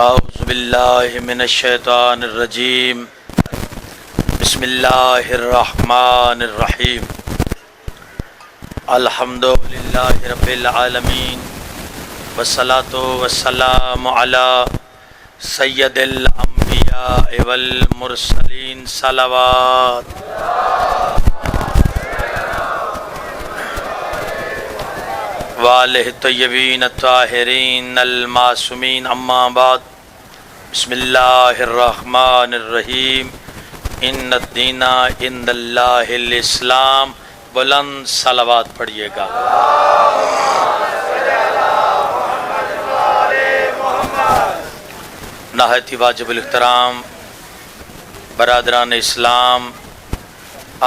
اعوذ باللہ من الشیطان الرجیم بسم اللہ الرحمن الرحیم الحمدللہ رب العالمین والصلاة والسلام علی سید الانبیاء والمرسلین صلوات وآلہ الطیبین الطاہرین المعصومین اما بعد بسم اللہ الرحمن الرحیم ان الدین عند اللہ الاسلام بلند صلوات پڑھیے گا۔ نہایت واجب الاحترام برادران اسلام،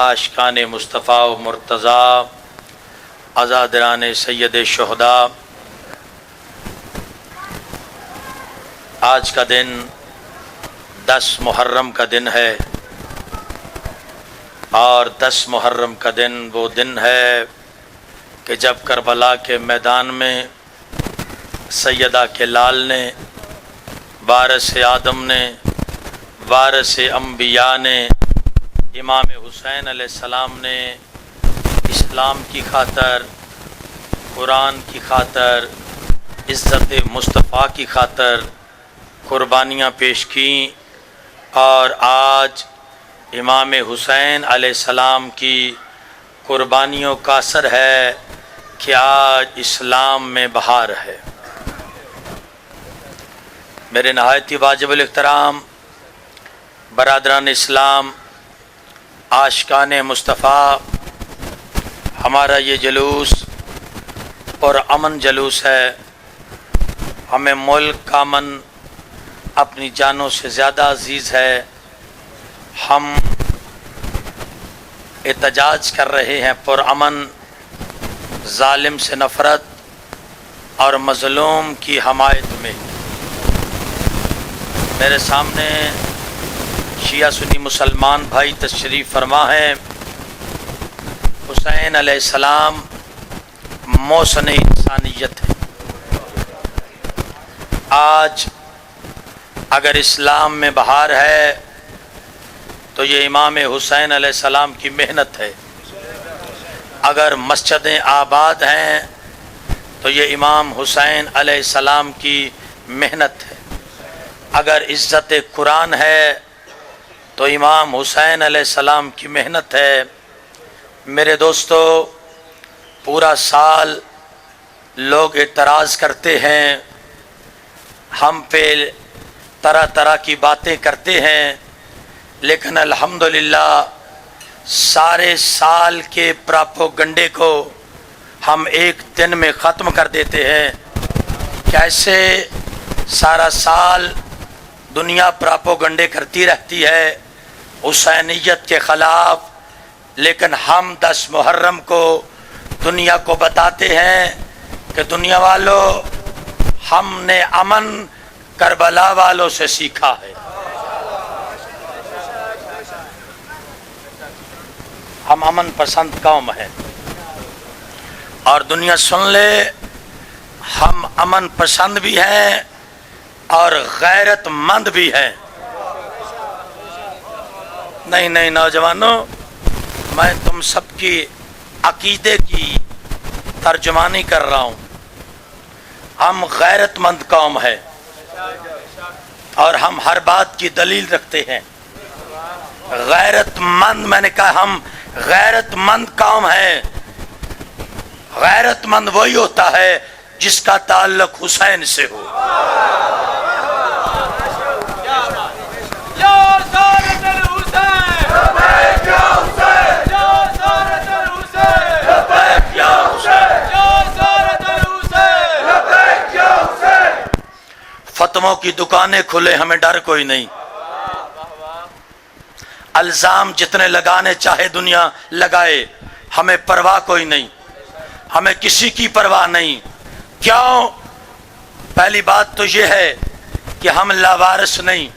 عاشقان مصطفیٰ و مرتضیٰ، عزادران سید شہداء، آج کا دن 10 محرم کا دن ہے، اور 10 محرم کا دن وہ دن ہے کہ جب کربلا کے میدان میں سیدہ کے لال نے، وارث آدم نے، وارث انبیاء نے، امام حسین علیہ السلام نے اسلام کی خاطر، قرآن کی خاطر، عزت مصطفیٰ کی خاطر قربانیاں پیش کیں، اور آج امام حسین علیہ السلام کی قربانیوں کا اثر ہے کہ آج اسلام میں بہار ہے۔ میرے نہایت واجب الاحترام برادران اسلام، عاشقان مصطفیٰ، ہمارا یہ جلوس اور امن جلوس ہے۔ ہمیں ملک کا امن اپنی جانوں سے زیادہ عزیز ہے۔ ہم احتجاج کر رہے ہیں پرامن، ظالم سے نفرت اور مظلوم کی حمایت میں۔ میرے سامنے شیعہ سنی مسلمان بھائی تشریف فرما ہیں۔ حسین علیہ السلام محسن انسانیت ہے۔ آج اگر اسلام میں بہار ہے تو یہ امام حسین علیہ السلام کی محنت ہے۔ اگر مسجدیں آباد ہیں تو یہ امام حسین علیہ السلام کی محنت ہے۔ اگر عزت قرآن ہے تو امام حسین علیہ السلام کی محنت ہے۔ میرے دوستو، پورا سال لوگ اعتراض کرتے ہیں، ہم پہ طرح طرح کی باتیں کرتے ہیں، لیکن الحمدللہ سارے سال کے پراپوگنڈے کو ہم ایک دن میں ختم کر دیتے ہیں۔ کیسے سارا سال دنیا پراپوگنڈے کرتی رہتی ہے حسینیت کے خلاف، لیکن ہم 10 محرم کو دنیا کو بتاتے ہیں کہ دنیا والوں، ہم نے امن کربلا والوں سے سیکھا ہے۔ ہم امن پسند قوم ہیں، اور دنیا سن لے، ہم امن پسند بھی ہیں اور غیرت مند بھی ہیں۔ نہیں نوجوانوں، میں تم سب کی عقیدے کی ترجمانی کر رہا ہوں۔ ہم غیرت مند قوم ہے، اور ہم ہر بات کی دلیل رکھتے ہیں۔ غیرت مند، میں نے کہا ہم غیرت مند قوم ہے۔ غیرت مند وہی ہوتا ہے جس کا تعلق حسین سے ہو۔ فتووں کی دکانیں کھلے، ہمیں ڈر کوئی نہیں۔ الزام جتنے لگانے چاہے دنیا لگائے، ہمیں پرواہ کوئی نہیں، ہمیں کسی کی پرواہ نہیں۔ کیوں؟ پہلی بات تو یہ ہے کہ ہم لاوارث نہیں۔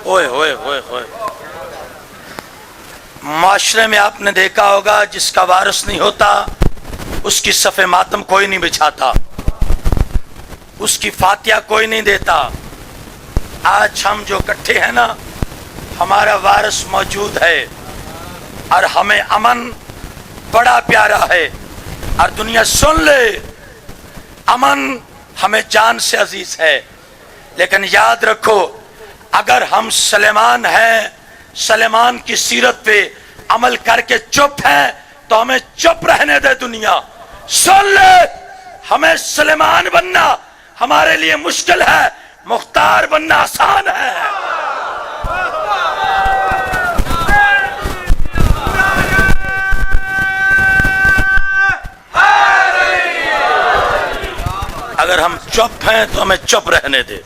اوئے ہوئے ہوئے ہوئے، معاشرے میں آپ نے دیکھا ہوگا جس کا وارث نہیں ہوتا اس کی صف ماتم کوئی نہیں بچھاتا۔ اس کی فاتحہ کوئی نہیں دیتا. آج ہم جو اکٹھے ہیں نا، ہمارا وارث موجود ہے اور ہمیں امن بڑا پیارا ہے. اور دنیا سن لے، امن ہمیں جان سے عزیز ہے. لیکن یاد رکھو، اگر ہم سلیمان ہیں، سلیمان کی سیرت پہ عمل کر کے چپ ہیں، تو ہمیں چپ رہنے دے. دنیا سن لے، ہمیں سلیمان بننا ہمارے لیے مشکل ہے، مختار بننا آسان ہے. اگر ہم چپ ہیں تو ہمیں چپ رہنے دے.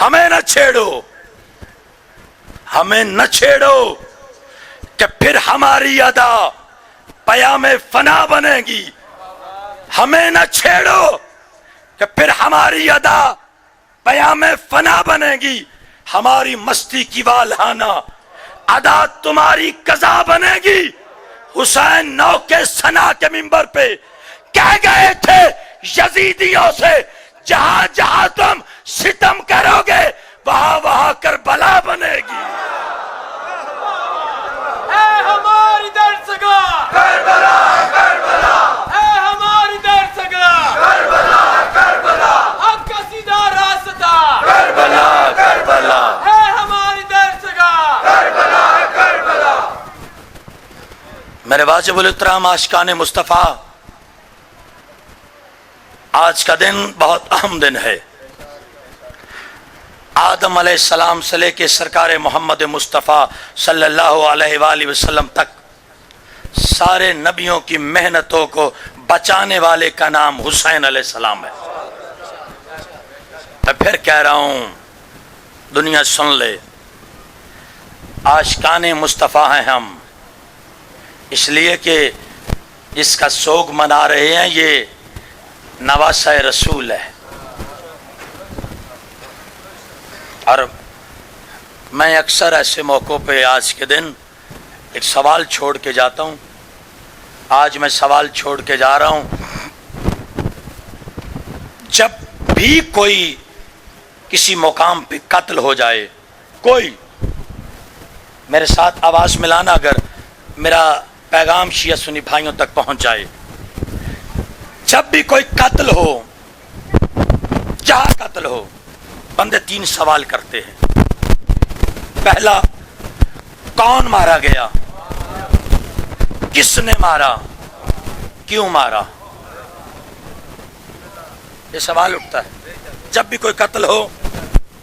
ہمیں نہ چھیڑو، ہمیں نہ چھیڑو کہ پھر ہماری ادا پیام فنا بنے گی. ہمیں نہ چھیڑو کہ پھر ہماری ادا پیام فنا بنے گی. ہماری مستی کی والہانہ ادا تمہاری قضا بنے گی. حسین نو کے ثنا کے منبر پہ کہہ گئے تھے یزیدیوں سے، جہاں جہاں تم ستم کرو گے وہاں وہاں کربلا بنے گی. اے ہماری درسگاہ کربلا کربلا، اے ہماری درسگاہ کربلا کربلا، حق کا سیدھا راستہ کربلا کربلا، اے ہماری درسگاہ کربلا کربلا. میرے واجب الاحترام عاشقان مصطفیٰ، آج کا دن بہت اہم دن ہے. آدم علیہ السلام سے لے کے سرکار محمد مصطفیٰ صلی اللہ علیہ وآلہ وسلم تک سارے نبیوں کی محنتوں کو بچانے والے کا نام حسین علیہ السلام ہے. میں پھر کہہ رہا ہوں، دنیا سن لے، عاشقان مصطفیٰ ہیں ہم، اس لیے کہ جس کا سوگ منا رہے ہیں یہ نواسہ رسول ہے. اور میں اکثر ایسے موقعوں پہ آج کے دن ایک سوال چھوڑ کے جاتا ہوں. آج میں سوال چھوڑ کے جا رہا ہوں. جب بھی کوئی کسی مقام پہ قتل ہو جائے، کوئی میرے ساتھ آواز ملانا اگر میرا پیغام شیعہ سنی بھائیوں تک پہنچ جائے، جب بھی کوئی قتل ہو، جہاں قتل ہو، بندے تین سوال کرتے ہیں. پہلا، کون مارا گیا؟ کس نے مارا؟ کیوں مارا؟ یہ سوال اٹھتا ہے. جب بھی کوئی قتل ہو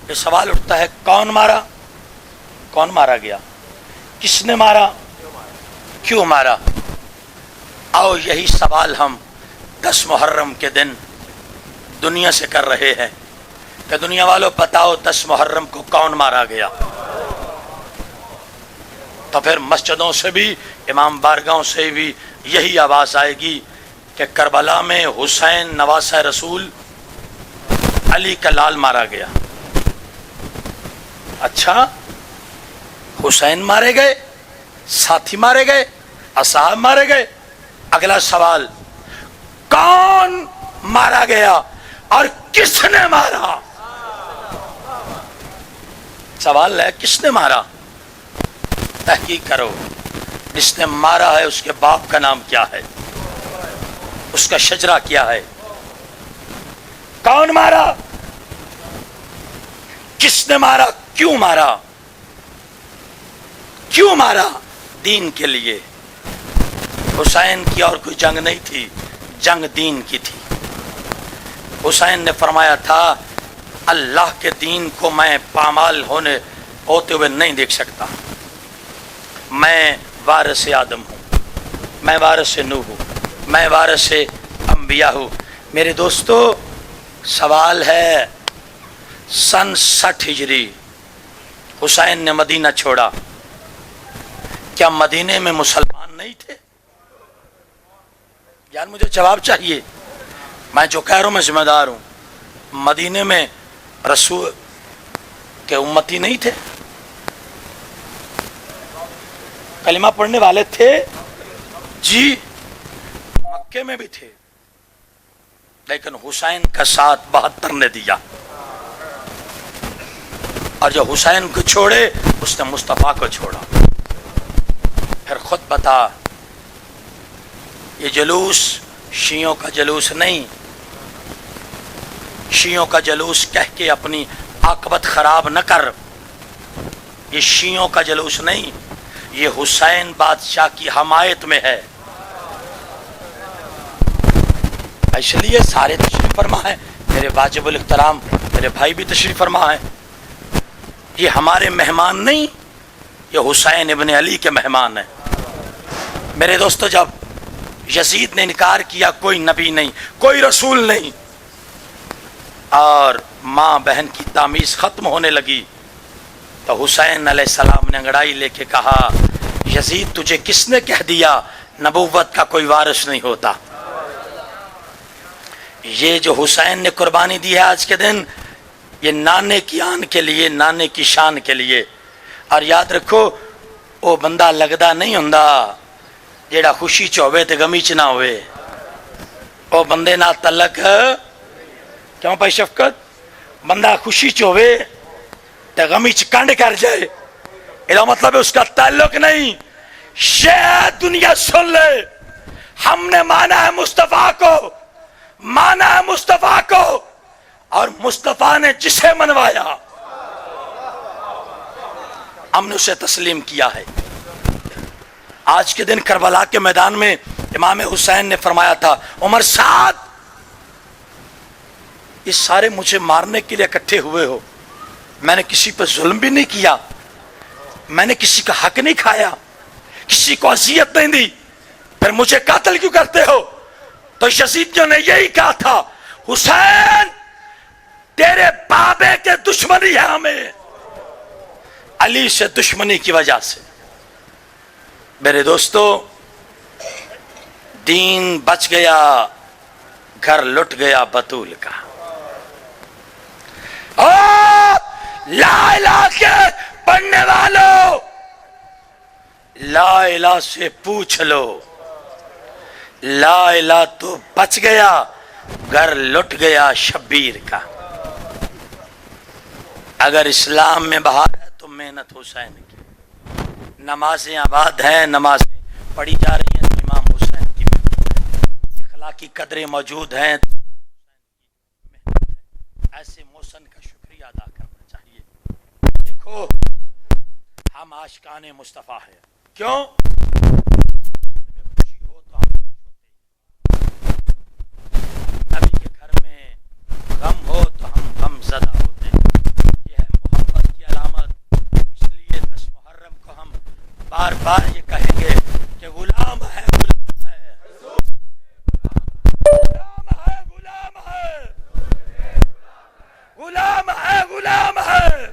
یہ سوال اٹھتا ہے، کون مارا؟ کون مارا گیا؟ کس نے مارا؟ کیوں مارا؟ آؤ یہی سوال ہم 10 محرم کے دن دنیا سے کر رہے ہیں کہ دنیا والوں بتاؤ 10 محرم کو کون مارا گیا؟ تو پھر مسجدوں سے بھی، امام بارگاہوں سے بھی یہی آواز آئے گی کہ کربلا میں حسین نواسہ رسول علی کا لال مارا گیا. اچھا، حسین مارے گئے، ساتھی مارے گئے، اصحاب مارے گئے. اگلا سوال، کون مارا گیا اور کس نے مارا؟ سوال ہے کس نے مارا؟ تحقیق کرو. جس نے مارا ہے اس کے باپ کا نام کیا ہے؟ اس کا شجرہ کیا ہے؟ کون مارا؟ کس نے مارا؟ کیوں مارا؟ کیوں مارا؟ دین کے لیے. حسین کی اور کوئی جنگ نہیں تھی، جنگ دین کی تھی. حسین نے فرمایا تھا، اللہ کے دین کو میں پامال ہوتے ہوئے نہیں دیکھ سکتا. میں وارث آدم ہوں، میں وارث نوح ہوں، میں وارث انبیاء ہوں. میرے دوستو، سوال ہے، سن 60 ہجری حسین نے مدینہ چھوڑا، کیا مدینے میں مسلمان نہیں تھے؟ یار مجھے جواب چاہیے. میں جو کہہ رہا ہوں میں ذمہ دار ہوں. مدینے میں رسول کے امتی نہیں تھے؟ کلمہ پڑھنے والے تھے؟ جی. مکے میں بھی تھے، لیکن حسین کا ساتھ 72 نے دیا، اور جو حسین کو چھوڑے اس نے مصطفیٰ کو چھوڑا۔ پھر خود بتا، یہ جلوس شیعوں کا جلوس نہیں، شیعوں کا جلوس کہہ کے اپنی عاقبت خراب نہ کر، یہ شیعوں کا جلوس نہیں، یہ حسین بادشاہ کی حمایت میں ہے۔ اس لیے سارے تشریف فرما ہیں، میرے واجب الاحترام میرے بھائی بھی تشریف فرما ہیں، یہ ہمارے مہمان نہیں، یہ حسین ابن علی کے مہمان ہیں۔ میرے دوستو، جب یزید نے انکار کیا کوئی نبی نہیں، کوئی رسول نہیں، اور ماں بہن کی تمیز ختم ہونے لگی، تو حسین علیہ السلام نے انگڑائی لے کے کہا، یزید تجھے کس نے کہہ دیا نبوت کا کوئی وارث نہیں ہوتا؟ یہ جو حسین نے قربانی دی ہے آج کے دن، یہ نانے کی آن کے لیے، نانے کی شان کے لیے۔ اور یاد رکھو، وہ بندہ لگدا نہیں ہوندا جیڑا خوشی چ ہوے تے غمی چ نہ ہوئے، وہ بندے نال تعلق کیوں بھائی شفقت؟ بندہ خوشی چ ہوے تے غمی چ کنڈ کر جائے، یہ مطلب ہے اس کا تعلق نہیں۔ شاید دنیا سن لے، ہم نے مانا ہے مصطفیٰ کو، مانا ہے مصطفیٰ کو، اور مصطفیٰ نے جسے منوایا ہم نے اسے تسلیم کیا ہے۔ آج کے دن کربلا کے میدان میں امام حسین نے فرمایا تھا، عمر سعد، یہ سارے مجھے مارنے کے لیے اکٹھے ہوئے ہو، میں نے کسی پہ ظلم بھی نہیں کیا، میں نے کسی کا حق نہیں کھایا، کسی کو اذیت نہیں دی، پھر مجھے قاتل کیوں کرتے ہو؟ تو یزیدیوں نے یہی کہا تھا، حسین تیرے بابے کے دشمنی ہے ہمیں، علی سے دشمنی کی وجہ سے۔ میرے دوستو، دین بچ گیا، گھر لٹ گیا بطول کا۔ لا الہ کے پڑھنے والوں، لا الہ سے پوچھ لو، لا الہ تو بچ گیا، گھر لٹ گیا شبیر کا۔ اگر اسلام میں بہار ہے تو محنت حسین کی، نمازیں آباد ہیں، نمازیں پڑھی جا رہی ہیں تو امام حسین کی محنت ہے، اخلاقی قدریں موجود ہیں تو محنت ہے۔ ایسے محسن کا شکریہ ادا کرنا چاہیے۔ دیکھو، ہم عاشقان مصطفیٰ ہیں، کیوں؟ خوشی ہو تو ہم نبی کے گھر میں غم ہو تو ہم غم زدہ ہوتے ہیں، یہ ہے محبت کی علامت۔ اس لیے 10 محرم کو ہم بار بار یہ کہیں گے کہ غلام ہے، غلام ہے، غلام ہے، غلام ہے، غلام ہے، غلام ہے۔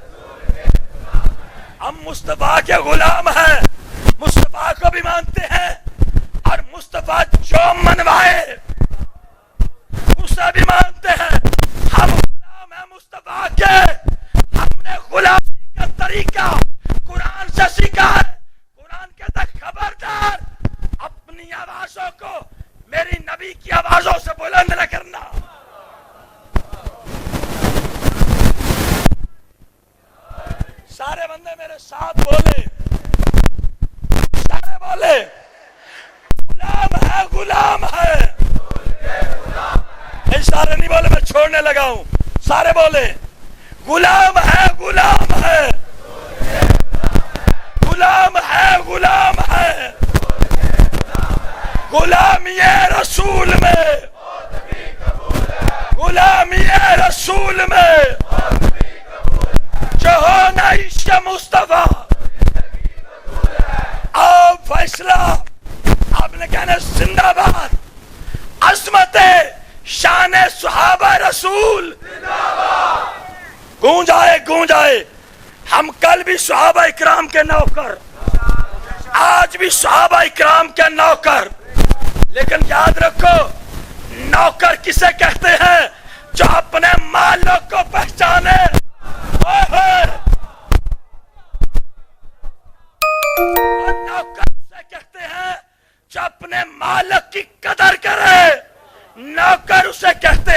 ہم مصطفیٰ کے غلام ہیں، مصطفیٰ کو بھی مانتے ہیں، اور مصطفیٰ جو منوائے اسے بھی مانتے ہیں۔ ہم غلام ہیں مصطفیٰ کے، ہم نے غلامی کا طریقہ قرآن سے سیکھا ہے۔ قرآن کہتا ہے، خبردار اپنی آوازوں کو میری نبی کی آوازوں سے بلند نہ کرنا۔ سارے بندے میرے ساتھ بولے، سارے بولے، غلام ہے، غلام ہے۔ سارے نہیں بولے، میں چھوڑنے لگا ہوں، سارے بولے، غلام ہے، غلام ہے، غلام ہے، غلام ہے، غلامی رسول میں، غلامی رسول میں جو ہونا عشق مصطفیٰ۔ آپ فیصلہ، آپ نے کہنا زندہ باد، عظمت شان صحابہ رسول گونج آئے، گونج آئے۔ ہم کل بھی صحابہ اکرام کے نوکر، آج بھی صحابہ اکرام کے نوکر، لیکن یاد رکھو، نوکر کسے کہتے ہیں؟ جو اپنے مالک کو پہچانے۔ اور نوکر اسے کہتے ہیں جو اپنے مالک کی قدر کرے، نوکر اسے کہتے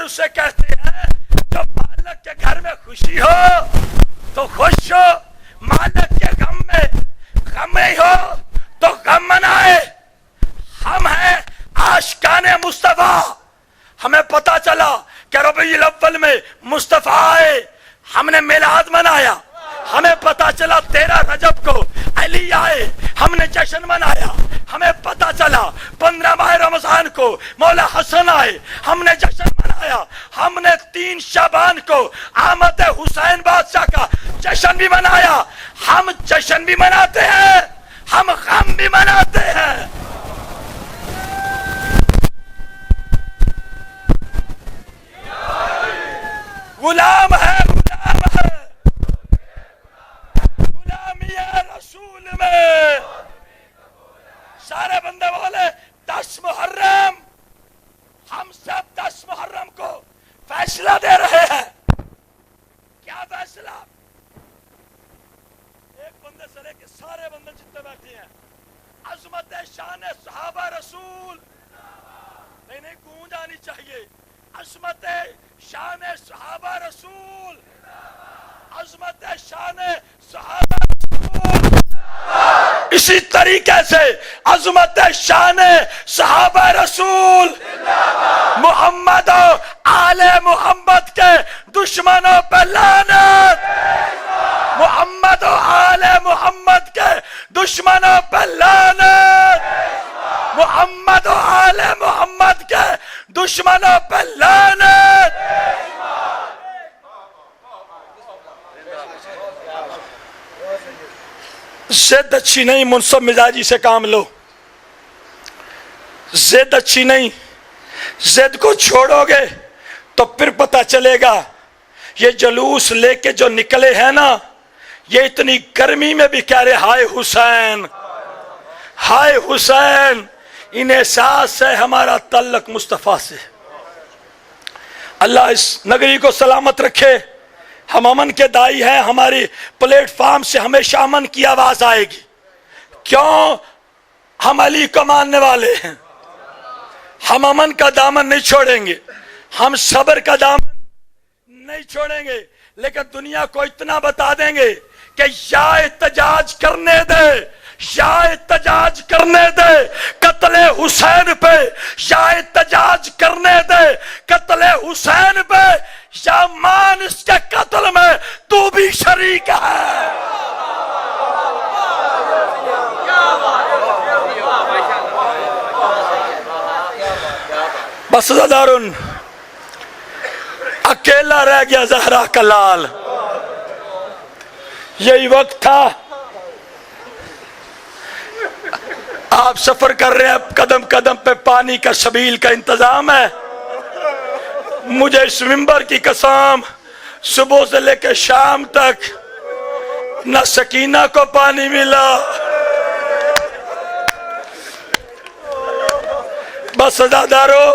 اسے کہتے ہیں جو مالک کے گھر میں خوشی ہو تو خوش ہو، مالک کے غم میں ہو تو غم منائے۔ ہم ہیں عاشقان مصطفیٰ، ہمیں پتا چلا کہ ربیع الاول میں مصطفیٰ آئے، ہم نے میلاد منایا۔ ہمیں پتا چلا 13 رجب کو علی آئے، ہم نے جشن منایا۔ ہمیں پتا چلا 15 ماہ رمضان کو مولا حسن آئے، ہم نے جشن منایا۔ ہم نے 3 شعبان کو آمد حسین بادشاہ کا جشن بھی منایا۔ ہم جشن بھی مناتے ہیں، ہم غم بھی مناتے ہیں۔ غلام ہے، غلام ہے، غلامی رسول میں۔ سارے بندے بولے 10 محرم، ہم سب 10 محرم کو فیصلہ دے رہے ہیں۔ کیا فیصلہ؟ ایک بندے سے لے کے سارے بندے جتنے بیٹھے ہیں، عظمت شان صحابہ رسول، نہیں گونج آنی چاہیے، عظمت شان صحابہ رسول، عظمت شان صحابہ رسول۔ اسی طریقے سے عظمت شان صحابہ رسول، محمد و آل محمد کے دشمنوں پہ لعنت، محمد و آل محمد کے دشمنوں پہ لعنت، محمد و آل محمد کے دشمنوں پہ لعنت۔ زد اچھی نہیں، منصب مزاجی سے کام لو۔ زد اچھی نہیں، زد کو چھوڑو گے تو پھر پتہ چلے گا۔ یہ جلوس لے کے جو نکلے ہیں نا، یہ اتنی گرمی میں بھی کہہ رہے ہائے حسین، ہائے حسین۔ ان احساس ہے ہمارا تعلق مصطفیٰ سے۔ اللہ اس نگری کو سلامت رکھے۔ ہم امن کے دائی ہیں، ہماری پلیٹ فارم سے ہمیشہ امن کی آواز آئے گی۔ کیوں؟ ہم علی کو ماننے والے ہیں، ہم امن کا دامن نہیں چھوڑیں گے، ہم صبر کا دامن نہیں چھوڑیں گے، لیکن دنیا کو اتنا بتا دیں گے کہ یا احتجاج کرنے دے، یا احتجاج کرنے دے قتل حسین پہ، یا احتجاج کرنے دے قتل حسین پہ، یا مان اس کے قتل میں تو بھی شریک ہے۔ بس زدارن اکیلا رہ گیا زہرا کا لال۔ یہی وقت تھا، آپ سفر کر رہے ہیں، قدم قدم پہ پانی کا سبیل کا انتظام ہے۔ مجھے اس منبر کی قسم، صبح سے لے کے شام تک نہ سکینہ کو پانی ملا۔ بس ازادارو،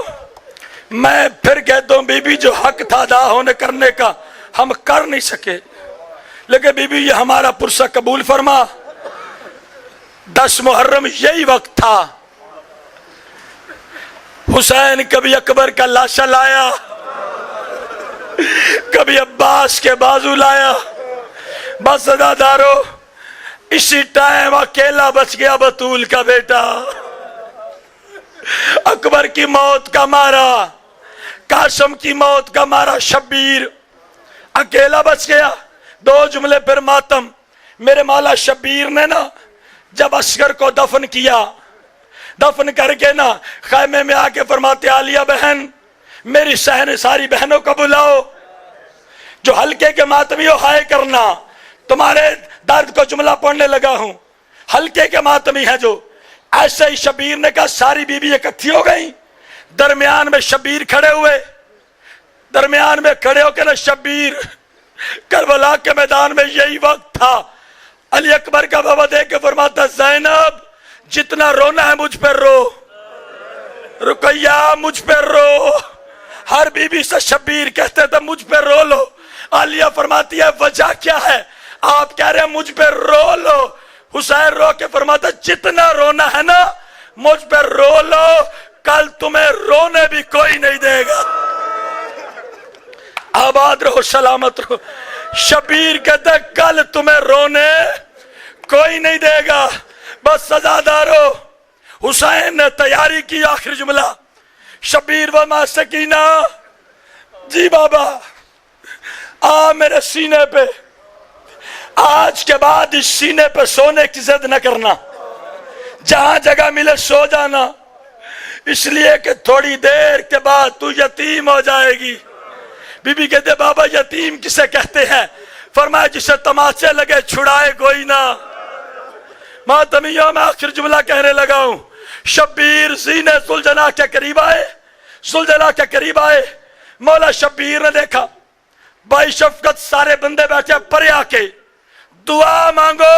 میں پھر کہتا ہوں بی بی جو حق تھا ادا ہونے کرنے کا ہم کر نہیں سکے، لیکن بی بی یہ ہمارا پرسہ قبول فرما۔ 10 محرم یہی وقت تھا، حسین کبھی اکبر کا لاشا لایا، کبھی عباس کے بازو لایا۔ بس ازادارو، اسی ٹائم اکیلا بچ گیا بطول کا بیٹا۔ اکبر کی موت کا مارا، قاسم کی موت کا مارا شبیر، اکیلا بچ گیا۔ 2 جملے پھر ماتم۔ میرے مولا شبیر نے نا جب اصغر کو دفن کیا، دفن کر کے نا خیمے میں آ کے فرماتے عالیہ بہن میری ساری بہنوں کو بلاؤ، جو ہلکے کے ماتمی ہو ہائے کرنا، تمہارے درد کو جملہ پڑھنے لگا ہوں، ہلکے کے ماتمی ہے جو۔ ایسے ہی شبیر نے کہا ساری بیوی اکٹھی ہو گئی، درمیان میں شبیر کھڑے ہوئے، درمیان میں کھڑے ہو کے نا شبیر، کربلا کے میدان میں یہی وقت تھا، علی اکبر کا بابا دیکھ کے فرماتا زینب جتنا رونا ہے مجھ پر رو، رقیہ مجھ پر رو۔ ہر بی بی سے شبیر کہتے تھے مجھ پر رو لو، عالیہ فرماتی ہے وجہ کیا ہے؟ آپ کہہ رہے ہیں مجھ پر رو لو۔ حسین رو کے فرماتا جتنا رونا ہے نا مجھ پر رو لو، کل تمہیں رونے بھی کوئی نہیں دے گا۔ آباد رہو، سلامت رہو. شبیر کہتا ہے کل تمہیں رونے کوئی نہیں دے گا، بس سزا دارو. حسین نے تیاری کی. آخری جملہ شبیر وما سکینہ، جی بابا آ میرے سینے پہ، آج کے بعد اس سینے پہ سونے کی ضد نہ کرنا، جہاں جگہ ملے سو جانا، اس لیے کہ تھوڑی دیر کے بعد تو یتیم ہو جائے گی. بی بی کہتے بابا یتیم کسے کہتے ہیں؟ فرمایا جسے تماچے لگے چھڑائے کوئی نہ. ماتمیوں میں آخر جملہ کہنے لگا ہوں. شبیر زینے زلجنا کے قریب آئے، زلجنا کے قریب آئے. مولا شبیر نے دیکھا بائی شفقت سارے بندے بیٹھے، پرے آ کے دعا مانگو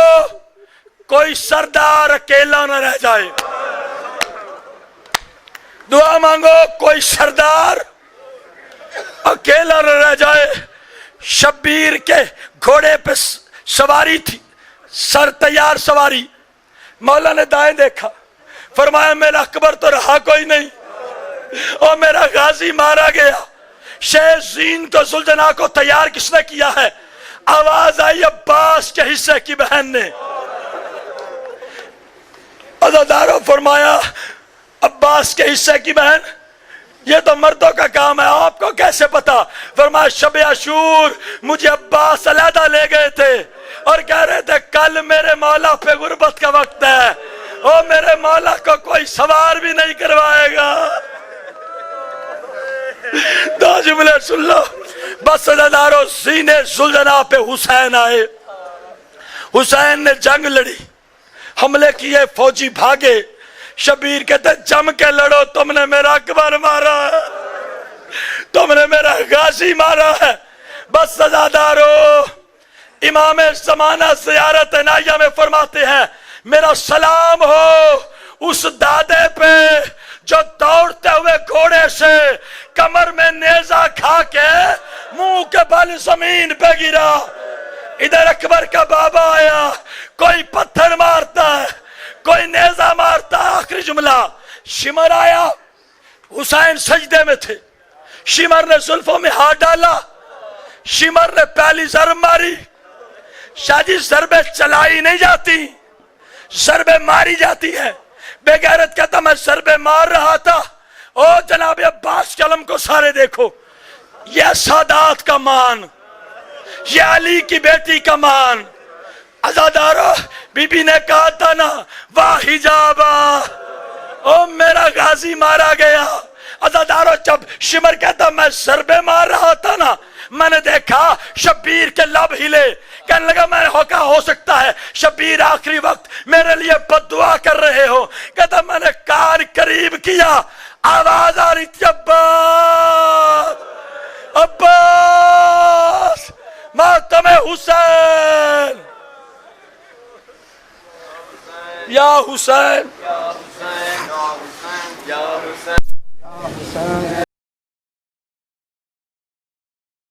کوئی سردار اکیلا نہ رہ جائے. دعا مانگو کوئی سردار اکیلا نہ رہ جائے. شبیر کے گھوڑے پہ سواری تھی، سر تیار سواری. مولا نے دائیں دیکھا، فرمایا میرا اکبر تو رہا کوئی نہیں اور میرا غازی مارا گیا. شیخ زین کو زلجنا کو تیار کس نے کیا ہے؟ آواز آئی عباس کے حصے کی بہن نے. عزادارو فرمایا عباس کے حصے کی بہن، یہ تو مردوں کا کام ہے، آپ کو کیسے پتا؟ فرمایا شب عاشور مجھے عباس علیحدہ لے گئے تھے اور کہہ رہے تھے کل میرے مولا پہ غربت کا وقت ہے اور میرے مولا کو کوئی سوار بھی نہیں کروائے گا. دو جملے سن لو بس. عزادارو سینے زلجنا پہ حسین آئے. حسین نے جنگ لڑی، حملے کیے، فوجی بھاگے. شبیر کہتے جم کے لڑو، تم نے میرا اکبر مارا ہے، تم نے میرا غازی مارا ہے. بس عزادارو امام زمانہ زیارت عنایہ میں فرماتے ہیں میرا سلام ہو اس دادے پہ جو دوڑتے ہوئے گھوڑے سے کمر میں نیزہ کھا کے منہ کے بل زمین پہ گرا. ادھر اکبر کا بابا آیا، کوئی پتھر مارتا ہے، کوئی نیزہ مارتا ہے. آخری جملہ شمر آیا، حسین سجدے میں تھے، شمر نے زلفوں میں ہاتھ ڈالا، شمر نے پہلی ضرب ماری. شاہ جی ضربیں چلائی نہیں جاتی، ضربیں ماری جاتی ہیں. بے غیرت کہتا میں ضربیں مار رہا تھا. او جناب عباس کے علم کو سارے دیکھو، یہ سادات کا مان، یہ علی کی بیٹی کا مان. عزادارو بی بی نے کہا تھا نا واہ حجابا، او میرا غازی مارا گیا. عزادارو جب شمر کہتا میں ضربے مار رہا تھا نا، میں نے دیکھا شبیر کے لب ہلے. کہنے لگا میں نے ہو سکتا ہے شبیر آخری وقت میرے لیے بد دعا کر رہے ہو. کہتا میں نے کان قریب کیا، آواز آ رہی تھی عباس عباس ماتم حسین یا حسین یا حسین یا حسین یا حسین.